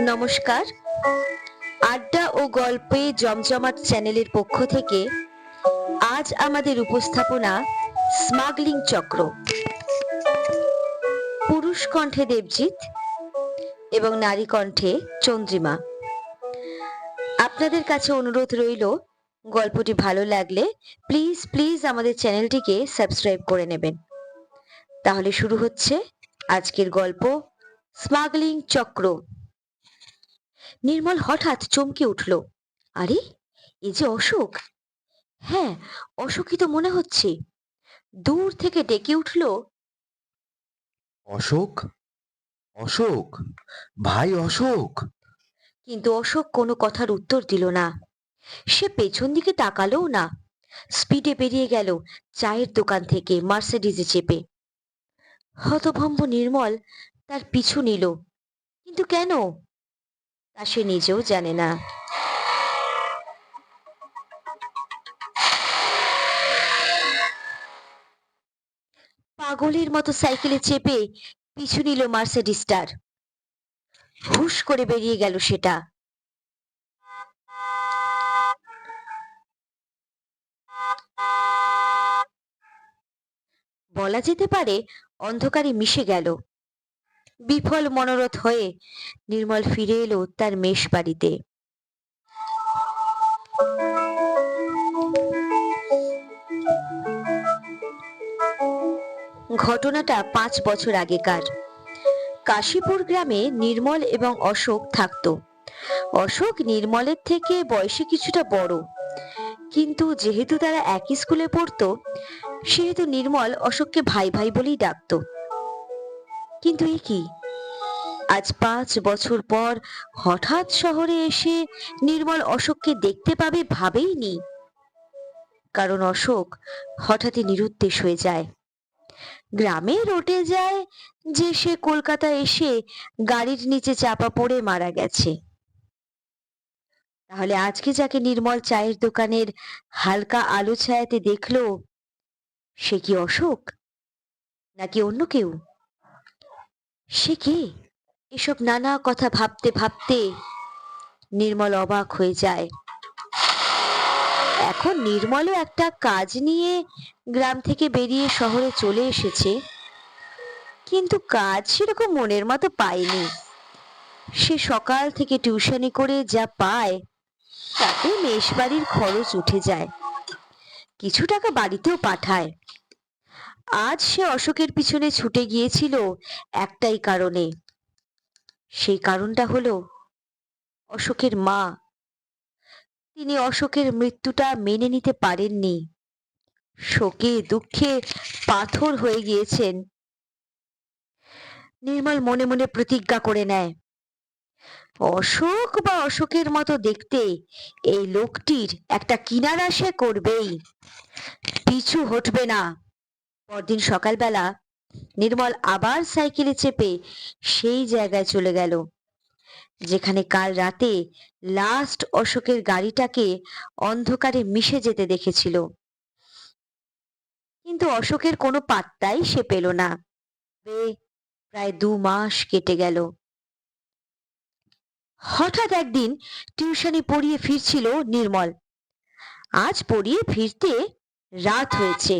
নমস্কার। আড্ডা ও গল্পে জমজমাট চ্যানেলের পক্ষ থেকে আজ আমাদের উপস্থাপনা স্মাগলিং চক্র। পুরুষ কণ্ঠে দেবজিৎ এবং নারী কণ্ঠে চন্দ্রিমা। আপনাদের কাছে অনুরোধ রইল, গল্পটি ভালো লাগলে প্লিজ প্লিজ আমাদের চ্যানেলটিকে সাবস্ক্রাইব করে নেবেন। তাহলে শুরু হচ্ছে আজকের গল্প স্মাগলিং চক্র। নির্মল হঠাৎ চমকে উঠল। আরে, এ যে অশোক! হ্যাঁ, অশোকই তো মনে হচ্ছে। দূর থেকে ডেকে উঠল, অশোক, অশোক, ভাই অশোক। কিন্তু অশোক কোনো কথার উত্তর দিল না। সে পেছন দিকে তাকালোও না। স্পিডে বেরিয়ে গেল চায়ের দোকান থেকে মার্সিডিজে চেপে। হতভম্ব নির্মল তার পিছু নিল, কিন্তু কেন তা সে নিজেও জানে না। পাগলের মতো সাইকেলে চেপে পিছু নিল মার্সিডিজটার। হুশ করে বেরিয়ে গেল সেটা। বলা যেতে পারে অন্ধকারে মিশে গেল। বিফল মনোরথ হয়ে নির্মল ফিরে এলো তার মেষ বাড়িতে। ঘটনাটা 5 বছর আগেকার। কাশীপুর গ্রামে নির্মল এবং অশোক থাকতো। অশোক নির্মলের থেকে বয়সে কিছুটা বড়, কিন্তু যেহেতু তারা একই স্কুলে পড়তো সেহেতু নির্মল অশোককে ভাই ভাই বলেই ডাকতো। কিন্তু এ কি, আজ 5 বছর পর হঠাৎ শহরে এসে নির্মল অশোককে দেখতে পাবে ভাবেইনি। কারণ অশোক হঠাৎই নিরুদ্দেশ হয়ে যায়। গ্রামে রটে যায় যে সে কলকাতা এসে গাড়ির নিচে চাপা পড়ে মারা গেছে। তাহলে আজকে যাকে নির্মল চায়ের দোকানের হালকা আলো ছায়াতে দেখলো, সে কি অশোক নাকি অন্য কেউ? সে কে? এসব নানা কথা ভাবতে ভাবতে নির্মল অবাক হয়ে যায়। এখন নির্মলও একটা কাজ নিয়ে গ্রাম থেকে বেরিয়ে শহরে চলে এসেছে, কিন্তু কাজ সেরকম মনের মতো পায়নি। সে সকাল থেকে টিউশনি করে যা পায় তাতে মেষ বাড়ির খরচ উঠে যায়, কিছু টাকা বাড়িতেও পাঠায়। আজ সে অশোকের পিছনে ছুটে গিয়েছিল একটাই কারণে। সেই কারণটা হলো অশোকের মা। তিনি অশোকের মৃত্যুটা মেনে নিতে পারেননি। শোকে দুঃখে পাথর হয়ে গিয়েছেন। নির্মল মনে মনে প্রতিজ্ঞা করে নেয়, অশোক বা অশোকের মতো দেখতে এই লোকটির একটা কিনারা সে করবেই, পিছু হটবে না। পরদিন সকালবেলা নির্মল আবার সাইকেলে চেপে সেই জায়গায় চলে গেল যেখানে কাল রাতে লাস্ট অশোকের গাড়িটাকে অন্ধকারে মিশে যেতে দেখেছিল। কিন্তু অশোকের কোনো পাত্তাই সে পেল না। প্রায় 2 মাস কেটে গেল। হঠাৎ একদিন টিউশনি পড়িয়ে ফিরছিল নির্মল। আজ পড়িয়ে ফিরতে রাত হয়েছে।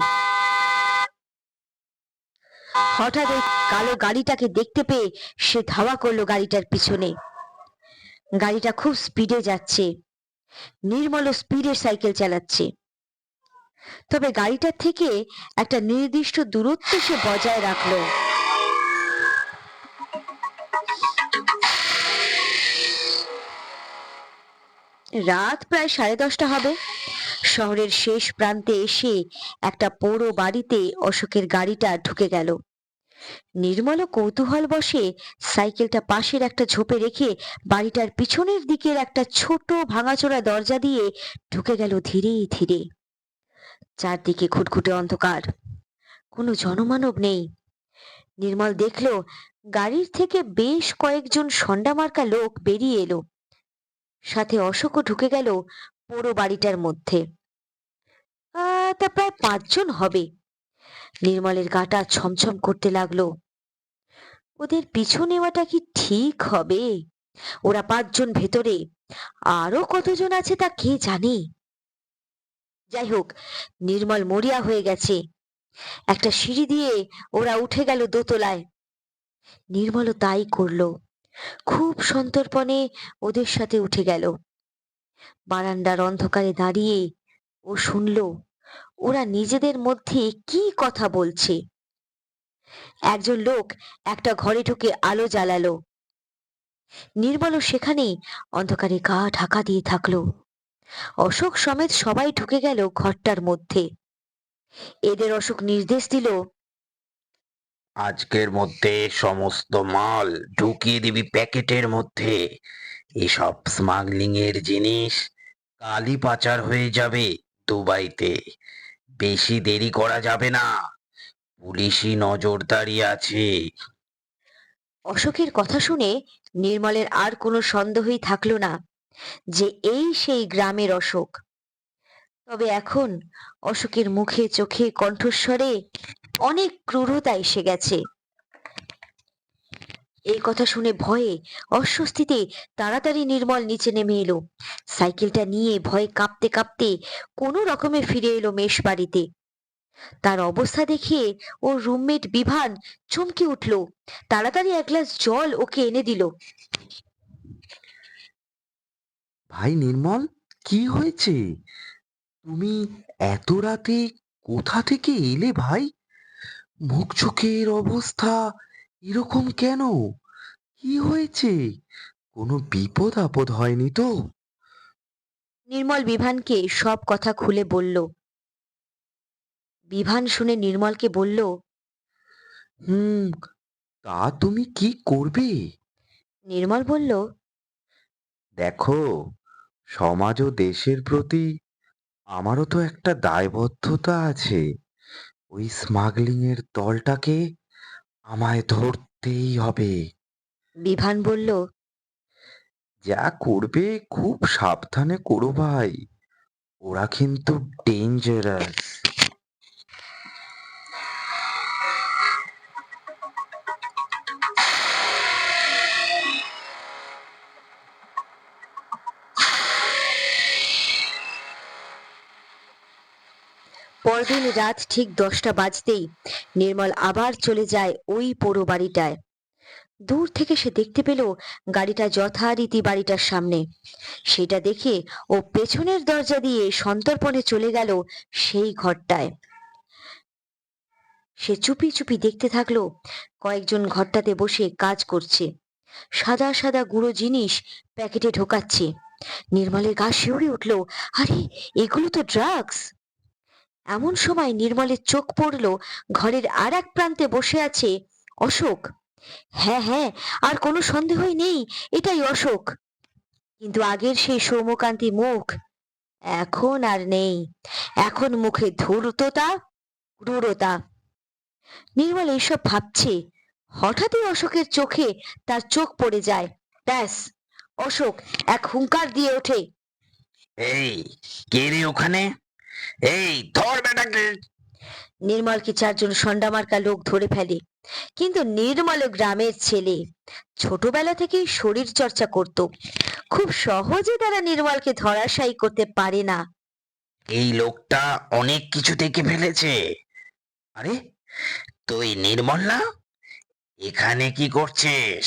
হঠাৎ ওই কালো গাড়িটাকে দেখতে পেয়ে সে ধাওয়া করলো গাড়িটার পিছনে। গাড়িটা খুব স্পিডে যাচ্ছে। নির্মলও স্পিডে সাইকেল চালাচ্ছে, তবে গাড়িটার থেকে একটা নির্দিষ্ট দূরত্ব সে বজায় রাখলো। রাত প্রায় 10:30 হবে। শহরের শেষ প্রান্তে এসে একটা পোড়ো বাড়িতে অশোকের গাড়িটা ঢুকে গেল। নির্মল কৌতূহল বশে সাইকেলটা পাশের একটা ঝোপে রেখে বাড়িটার পিছনের দিকের একটা ছোট ভাঙাচোরা দরজা দিয়ে ঢুকে গেল ধীরে ধীরে। চারদিকে ঘুটঘুটে অন্ধকার, কোনো জনমানব নেই। নির্মল দেখলো গাড়ির থেকে বেশ কয়েকজন সন্ডামার্কা লোক বেরিয়ে এলো, সাথে অশোকও ঢুকে গেল পোড়ো বাড়িটার মধ্যে। তা প্রায় 5 জন হবে। নির্মলের গাটা ছমছম করতে লাগলো। ওদের পিছু নেওয়াটা কি ঠিক হবে? ওরা 5 জন ভেতরে, আরো কতজন আছে তা কে জানে। যাই হোক, নির্মল মরিয়া হয়ে গেছে। একটা সিঁড়ি দিয়ে ওরা উঠে গেল দোতলায়। নির্মলও তাই করলো, খুব সন্তর্পণে ওদের সাথে উঠে গেল। বারান্দার অন্ধকারে দাঁড়িয়ে ও শুনলো ওরা নিজেদের মধ্যে কি কথা বলছে। একজন লোক একটা ঘরে ঢুকে আলো জ্বালালো। নির্মলও সেখানেই অন্ধকারে গা ঢাকা দিয়ে থাকলো। অশোক সমেত সবাই ঢুকে গেল ঘরটার মধ্যে। এদের অশোক নির্দেশ দিল, আজকের মধ্যে সমস্ত মাল ঢুকিয়ে দিবি প্যাকেটের মধ্যে। এসব স্মাগলিং এর জিনিস কালই পাচার হয়ে যাবে দুবাইতে। বেশি দেরি করা যাবে না, পুলিশি নজরদারি আছে। অশোকের কথা শুনে নির্মলের আর কোনো সন্দেহই থাকলো না যে এই সেই গ্রামের অশোক। তবে এখন অশোকের মুখে চোখে কণ্ঠস্বরে অনেক ক্রূরতা এসে গেছে। এই কথা শুনে ভয়ে অস্বস্তিতে তাড়াতাড়ি নির্মল নিচে নেমে এলো। সাইকেলটা নিয়ে ভয়ে কাঁপতে কাঁপতে কোনো রকমে ফিরে এলো মেষ বাড়িতে। তার অবস্থা দেখে ওর রুমমেট বিভান চমকে উঠল, তাড়াতাড়ি 1 গ্লাস জল ওকে এনে দিল। ভাই নির্মল, কি হয়েছে? তুমি এত রাতে কোথা থেকে এলে ভাই? মুখ চোখের অবস্থা এরকম কেন? কি হয়েছে? কোনো বিপদ আপদ হয়নি তো? নির্মল বিভানকে সব কথা খুলে বলল। বিভান শুনে নির্মলকে বলল, হুম, তা তুমি কি করবে? নির্মল বলল, দেখো, সমাজ ও দেশের প্রতি আমারও তো একটা দায়বদ্ধতা আছে। ওই স্মাগলিং এর দলটাকে আমায় ধরতেই হবে। বিভান বলল, যা করবে খুব সাবধানে করো ভাই, ওরা কিন্তু ডেঞ্জারাস। পরদিন রাত ঠিক 10টা বাজতেই নির্মল আবার চলে যায় ওই পোড়ো বাড়িটায়। দূর থেকে সে দেখতে পেল গাড়িটা যথারীতি বাড়িটার সামনে। সেটা দেখে ও পেছনের দরজা দিয়ে সন্তর্পণে চলে গেল সেই ঘরটায়। সে চুপি চুপি দেখতে থাকলো কয়েকজন ঘরটাতে বসে কাজ করছে, সাদা সাদা গুঁড়ো জিনিস প্যাকেটে ঢোকাচ্ছে। নির্মলের গা শিউরে উঠলো, আরে এগুলো তো ড্রাগস। এমন সময় নির্মলের চোখ পড়ল ঘরের আর এক প্রান্তে বসে আছে অশোক। হ্যাঁ হ্যাঁ, আর কোনো সন্দেহই নেই, এটাই অশোক। কিন্তু আগের সেই সৌম্যকান্তি মুখ এখন আর নেই। এখন মুখে ধূর্ততা, ক্রূরতা। নির্মল এইসব ভাবছে, হঠাৎই অশোকের চোখে তার চোখ পড়ে যায়। ব্যাস, অশোক এক হুংকার দিয়ে ওঠে, এই, কে রে ওখানে? এই, ধর বেটাকে। নির্মলকে 4 জন সন্ডামার্কা লোক ধরে ফেলে। কিন্তু নির্মল গ্রামের ছেলে, ছোটবেলা থেকেই শরীর চর্চা করত, খুব সহজে তারা নির্মলকে ধরাশায়ী করতে পারে না। এই লোকটা অনেক কিছু দেখে ফেলেছে। আরে, তুই নির্মল না? এখানে কি করছিস?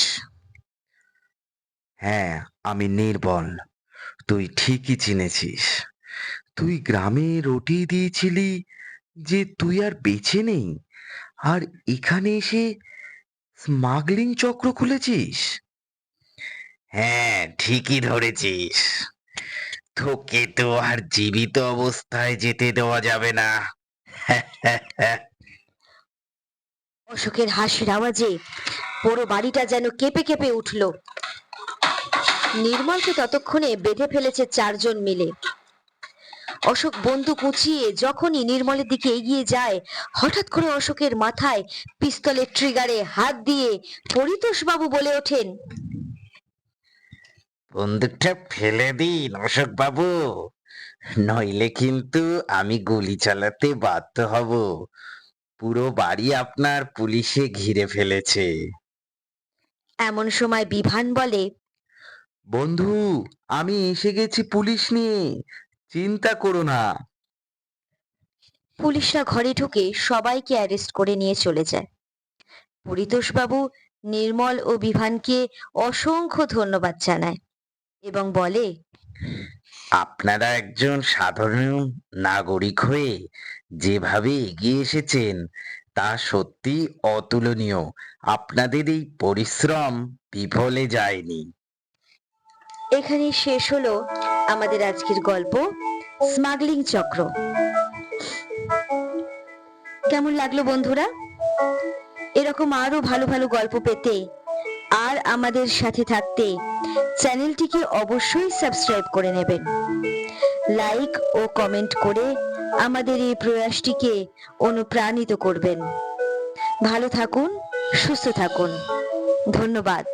হ্যাঁ, আমি নির্মল। তুই ঠিকই চিনেছিস। তুই গ্রামে রটিয়ে দিয়েছিলি যে তুই আর বেঁচে নেই, আর এখানে এসে স্মাগলিং চক্র খুলেছিস। হ্যাঁ, ঠিকই ধরেছিস। তোকে তো আর জীবিত অবস্থায় যেতে দেওয়া যাবে না। অশোকের হাসির আওয়াজে পুরো বাড়িটা যেন কেঁপে কেঁপে উঠল। নির্মলকে ততক্ষণে বেঁধে ফেলেছে 4 জন মিলে। অশোক বন্দুক উঁচিয়ে যখনই নির্মলের দিকে এগিয়ে যায়, হঠাৎ করে অশোকের মাথায় পিস্তলের ট্রিগারে হাত দিয়ে পরিতোষ বাবু বলে ওঠেন, বন্দুকটা ফেলে দিন অশোক বাবু, নইলে কিন্তু আমি গুলি চালাতে বাধ্য হব। পুরো বাড়ি আপনার পুলিশে ঘিরে ফেলেছে। এমন সময় বিভান বলে, বন্ধু, আমি এসে গেছি পুলিশ নিয়ে, চিন্তা করো না। পুলিশরা ঘরে ঢুকে সবাইকে অ্যারেস্ট করে নিয়ে চলে যায়। পরিতোষবাবু নির্মল ও বিভানকে অসংখ্য ধন্যবাদ জানায় এবং বলে, আপনারা একজন সাধারণ নাগরিক হয়ে যেভাবে এগিয়ে এসেছেন তা সত্যি অতুলনীয়। আপনাদের এই পরিশ্রম বিফলে যায়নি। এখানেই শেষ হলো আমাদের আজকের গল্প স্মাগলিং চক্র। কেমন লাগলো বন্ধুরা? এরকম আরো ভালো ভালো গল্প পেতে আর আমাদের সাথে থাকতে চ্যানেলটিকে অবশ্যই সাবস্ক্রাইব করে নেবেন। লাইক ও কমেন্ট করে আমাদের এই প্রয়াসটিকে অনুপ্রাণিত করবেন। ভালো থাকুন, সুস্থ থাকুন। ধন্যবাদ।